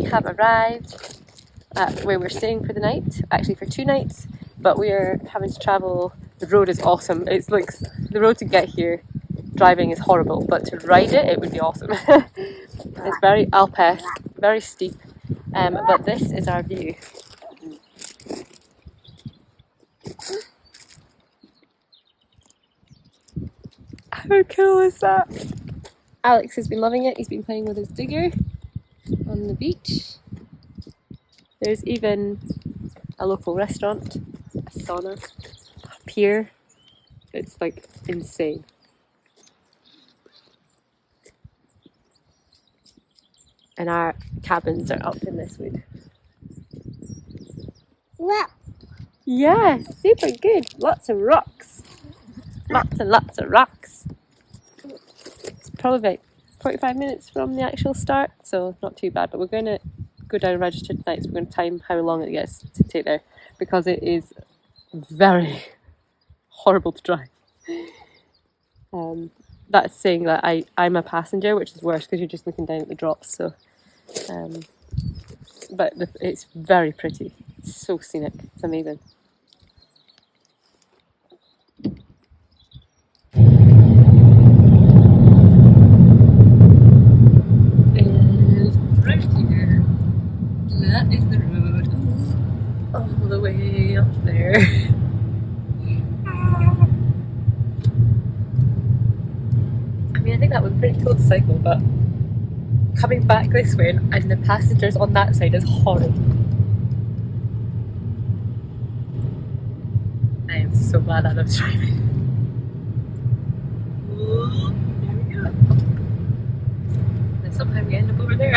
we have arrived at where we're staying for the night, actually for 2 nights, but we're having to travel. The road is awesome. It's like the road to get here, driving is horrible, but to ride it, it would be awesome. It's very alpesque, very steep, but this is our view. How cool is that? Alex has been loving it. He's been playing with his digger on the beach. There's even a local restaurant, a sauna, a pier. It's like insane. And our cabins are up in this wood. Wow. Yeah, super good. Lots of rocks. Lots and lots of rocks. It's probably about 45 minutes from the actual start, so not too bad. But we're going to go down registered tonight, so we're going to time how long it gets to take there, because it is very horrible to drive. That's saying that I'm a passenger, which is worse because you're just looking down at the drops. So, but it's very pretty. It's so scenic. It's amazing. And right here, that is the road all the way up there. I mean, I think that would be pretty cool to cycle, but coming back this way and the passengers on that side is horrid. I am so glad that I'm driving. Oh, there we go. And somehow we end up over there.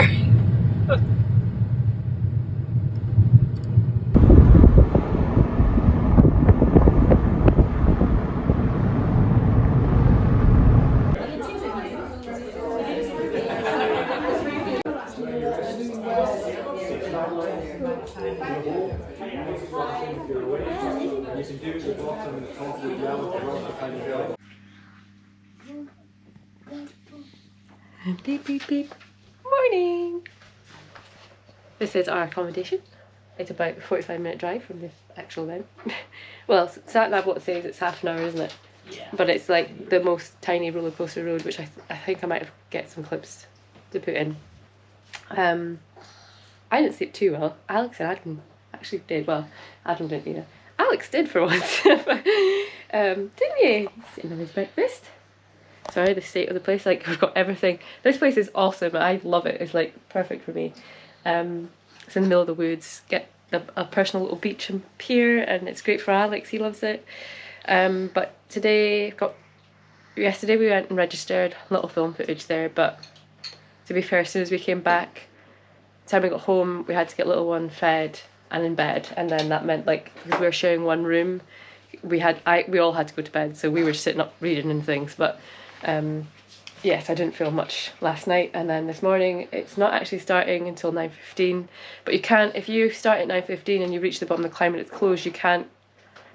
Beep beep beep. Morning! This is our accommodation. It's about a 45-minute drive from the actual event. Well, sat nav what it says, it's half an hour, isn't it? Yeah. But it's like the most tiny roller coaster road, which I think I might get some clips to put in. I didn't sleep too well. Alex and Adam actually did. Well, Adam didn't either. Alex did for once. Didn't you? Sitting on his breakfast. Sorry, the state of the place. Like, we've got everything. This place is awesome. I love it. It's like perfect for me. It's in the middle of the woods. Get a personal little beach and pier, and it's great for Alex. He loves it. But yesterday we went and registered. Little film footage there, but to be fair, as soon as we came back, the time we got home, we had to get little one fed and in bed, and then that meant, like, because we were sharing one room, we all had to go to bed, so we were sitting up reading and things. But yes, I didn't feel much last night, and then this morning it's not actually starting until 9:15. But you can't, if you start at 9:15 and you reach the bottom of the climb and it's closed, you can't,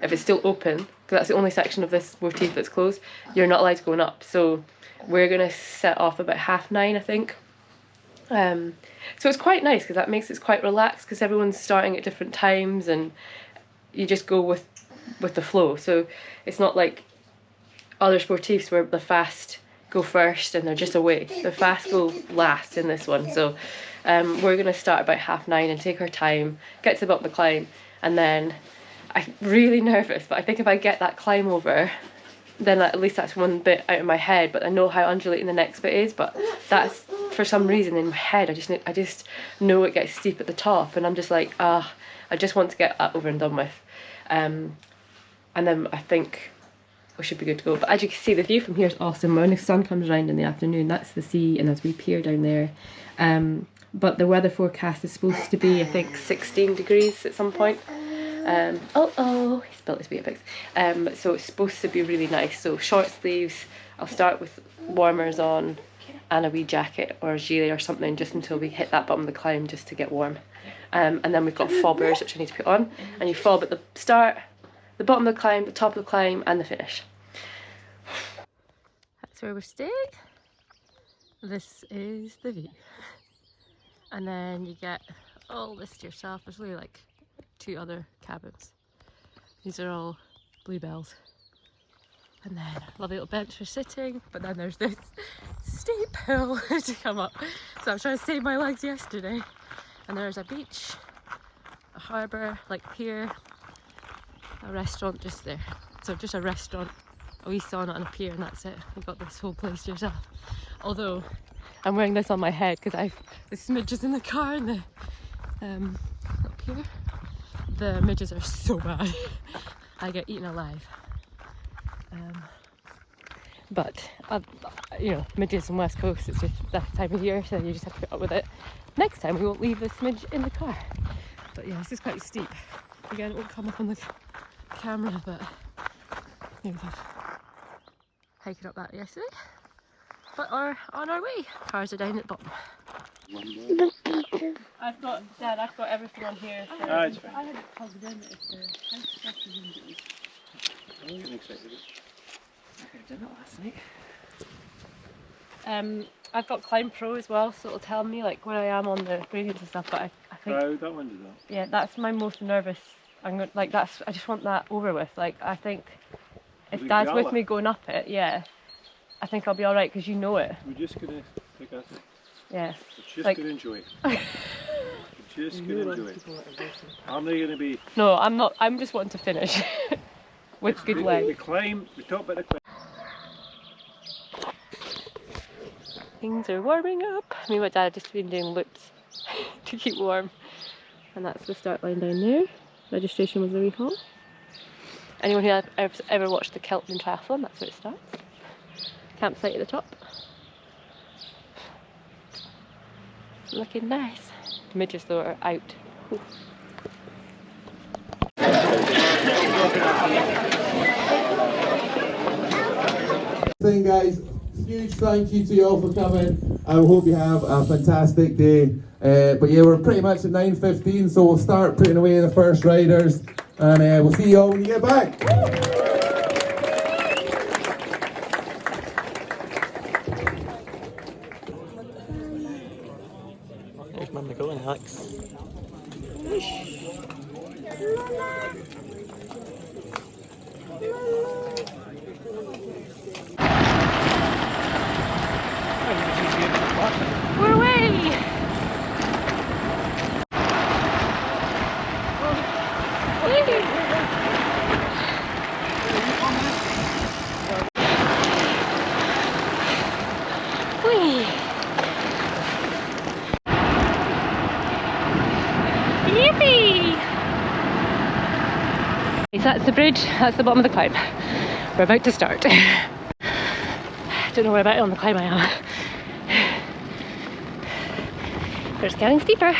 if it's still open, because that's the only section of this sportive that's closed, you're not allowed to go up. So we're gonna set off about 9:30, I think. So it's quite nice because that makes it quite relaxed, because everyone's starting at different times and you just go with the flow. So it's not like other sportives where the fast go first and they're just away. The fast go last in this one. So we're going to start about 9:30 and take our time, get to the bottom of the climb, and then I'm really nervous, but I think if I get that climb over, then at least that's one bit out of my head. But I know how undulating the next bit is, but that's, for some reason in my head, I just know it gets steep at the top, and I'm just like, I just want to get that over and done with. And then I think we should be good to go. But as you can see, the view from here is awesome. When the sun comes around in the afternoon, that's the sea, and there's a wee pier down there. But the weather forecast is supposed to be, I think, 16 degrees at some point. He spilled his Weetabix. So it's supposed to be really nice. So short sleeves. I'll start with warmers on and a wee jacket or a gilet or something, just until we hit that bottom of the climb, just to get warm. And then we've got fobbers, which I need to put on. And you fob at the start, the bottom of the climb, the top of the climb, and the finish. That's where we're staying. This is the view. and then you get all this to yourself. There's really like 2 other cabins. These are all bluebells. And then a lovely little bench for sitting, but then there's this steep hill to come up. So I was trying to save my legs yesterday. And there's a beach, a harbour, like pier, a restaurant just there. So just a restaurant, a wee sauna and a pier, and that's it. You've got this whole place to yourself. Although I'm wearing this on my head because I've the smidges in the car and the up here. The midges are so bad. I get eaten alive. But you know, midges and West Coast, it's just that time of year, so you just have to put up with it. Next time we won't leave the smidge in the car. But yeah, this is quite steep. Again, it won't come up on the camera, but you know, we've hiking up that yesterday. But are on our way. Cars are down at the bottom. I've got everything on here. So It's fine. I had it plugged in if the house stuff was in it. I'm getting excited. I did that last night. I've got Climb Pro as well, so it'll tell me like where I am on the gradients and stuff. But I think That one does that. yeah, that's my most nervous. I'm going like that's. I just want that over with. Like I think if Is it Dad's with Bealach? me going up it, yeah, I think I'll be all right because you know it. We're just gonna take us. Yeah. We're just Like- gonna enjoy it. We're just gonna enjoy it. I'm not gonna be. No, I'm not. I'm just wanting to finish with good The legs. climb. We talk about the climb. Things are warming up. Me and my dad have just been doing loops to keep warm. And that's the start line down there. Registration was the wee hall. Anyone who has ever watched the Keltman Triathlon, that's where it starts. Campsite at the top. Looking nice. The midges though are out. Ooh. Thing, guys, huge thank you to you all for coming. I hope you have a fantastic day. But yeah, we're pretty much at 9:15, so we'll start putting away the first riders, and we'll see you all when you get back. There's Mum going, Alex. We're away! Whee! Yippee! So that's the bridge, that's the bottom of the climb. We're about to start. Don't know where about on the climb I am. But it's getting steeper.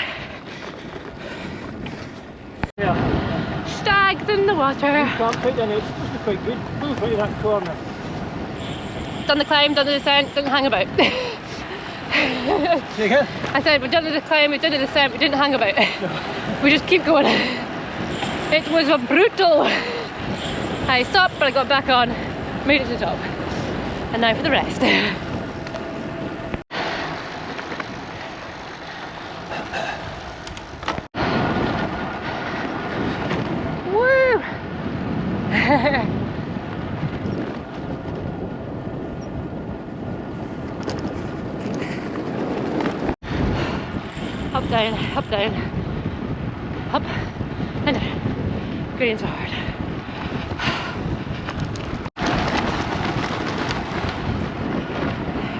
Yeah. Stags in the water. Can't quite in it. It's supposed to be quite good. Right in that corner. Done the climb, done the descent, didn't hang about. Say again? I said we've done the climb, we've done the descent, we didn't hang about. We just keep going. It was a brutal. I stopped but I got back on, made it to the top. And now for the rest. Woo! Up, down, up, down, up, and down. Gradients are hard.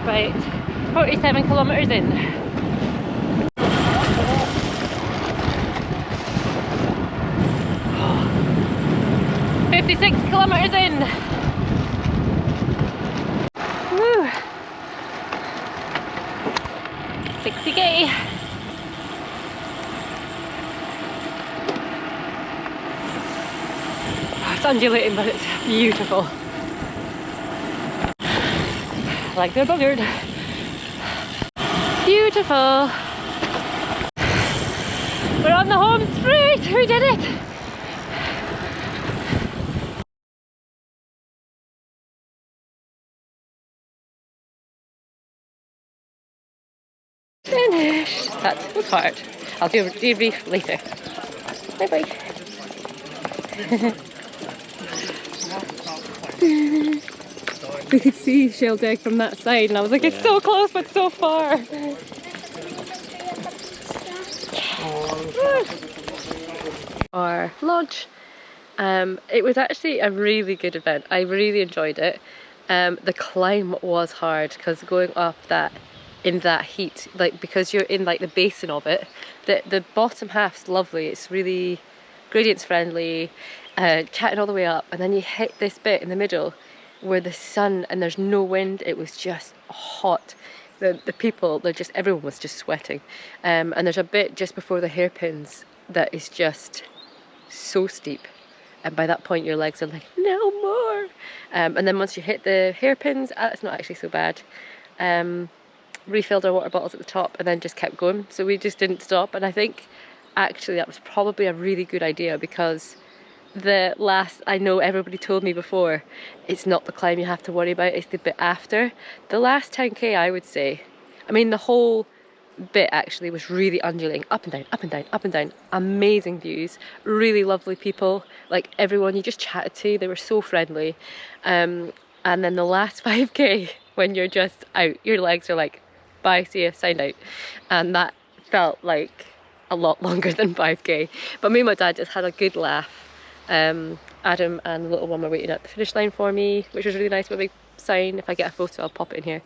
Right, 47 kilometres in. Oh. 56 kilometres in. Woo! 60k. It's undulating, but it's beautiful. Like they're buggered. Beautiful. We're on the home straight. We did it. Finished. That was hard. I'll do a debrief later. Bye bye. We could see Sheldeck from that side, and I was like, it's so close but so far. Our lodge. It was actually a really good event. I really enjoyed it. The climb was hard because going up that in that heat, like because you're in like the basin of it, the bottom half's lovely. It's really gradients friendly, chatting all the way up, and then you hit this bit in the middle where the sun and there's no wind. It was just hot. The people, everyone was just sweating. And there's a bit just before the hairpins that is just so steep. And by that point your legs are like, no more. And then once you hit the hairpins, it's not actually so bad. Refilled our water bottles at the top and then just kept going. So we just didn't stop. And I think actually that was probably a really good idea, because the last, I know everybody told me before, it's not the climb you have to worry about, it's the bit after. The last 10k, I would say, I mean the whole bit actually was really undulating, up and down, up and down, up and down. Amazing views, really lovely people, like everyone you just chatted to, they were so friendly. And then the last 5k, when you're just out, your legs are like, bye, see ya, signed out. And that felt like a lot longer than 5k. But me and my dad just had a good laugh. Adam and the little one were waiting at the finish line for me, which was really nice with a big sign. If I get a photo, I'll pop it in here.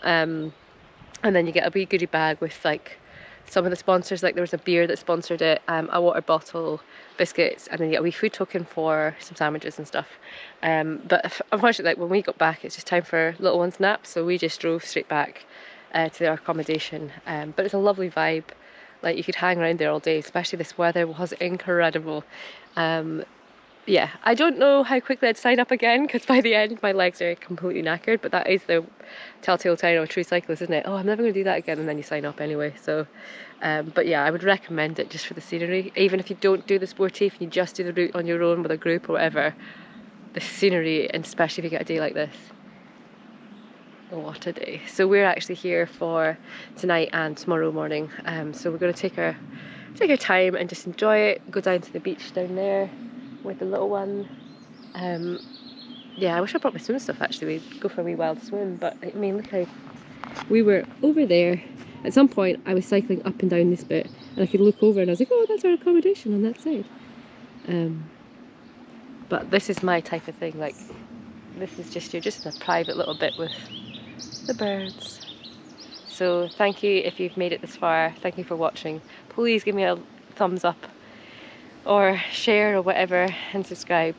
And then you get a wee goodie bag with like some of the sponsors, like there was a beer that sponsored it, a water bottle, biscuits, and then you get a wee food token for some sandwiches and stuff. But unfortunately, like when we got back, it's just time for little one's nap, so we just drove straight back to our accommodation. But it's a lovely vibe, like you could hang around there all day, especially this weather was incredible. Yeah, I don't know how quickly I'd sign up again, because by the end my legs are completely knackered, but that is the telltale sign of a true cyclist, isn't it? Oh, I'm never going to do that again, and then you sign up anyway. So but yeah, I would recommend it just for the scenery. Even if you don't do the sportive and you just do the route on your own with a group or whatever, the scenery, and especially if you get a day like this, what a day. So we're actually here for tonight and tomorrow morning, so we're going to take our time and just enjoy it, go down to the beach down there with the little one. Yeah, I wish I brought my swim stuff actually. We'd go for a wee wild swim, but I mean look how we were over there. At some point I was cycling up and down this bit and I could look over and I was like, oh, that's our accommodation on that side. But this is my type of thing, like this is just, you're just in a private little bit with the birds. So thank you if you've made it this far, thank you for watching. Please give me a thumbs up or share or whatever, and subscribe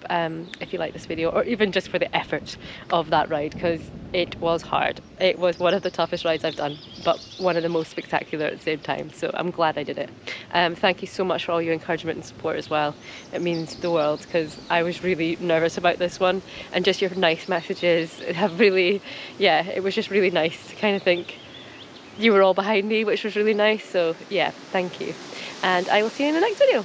if you like this video, or even just for the effort of that ride, because it was hard. It was one of the toughest rides I've done, but one of the most spectacular at the same time, so I'm glad I did it. Thank you so much for all your encouragement and support as well. It means the world, because I was really nervous about this one, and just your nice messages have really, yeah, it was just really nice to kind of think you were all behind me, which was really nice. So yeah, thank you, and I will see you in the next video.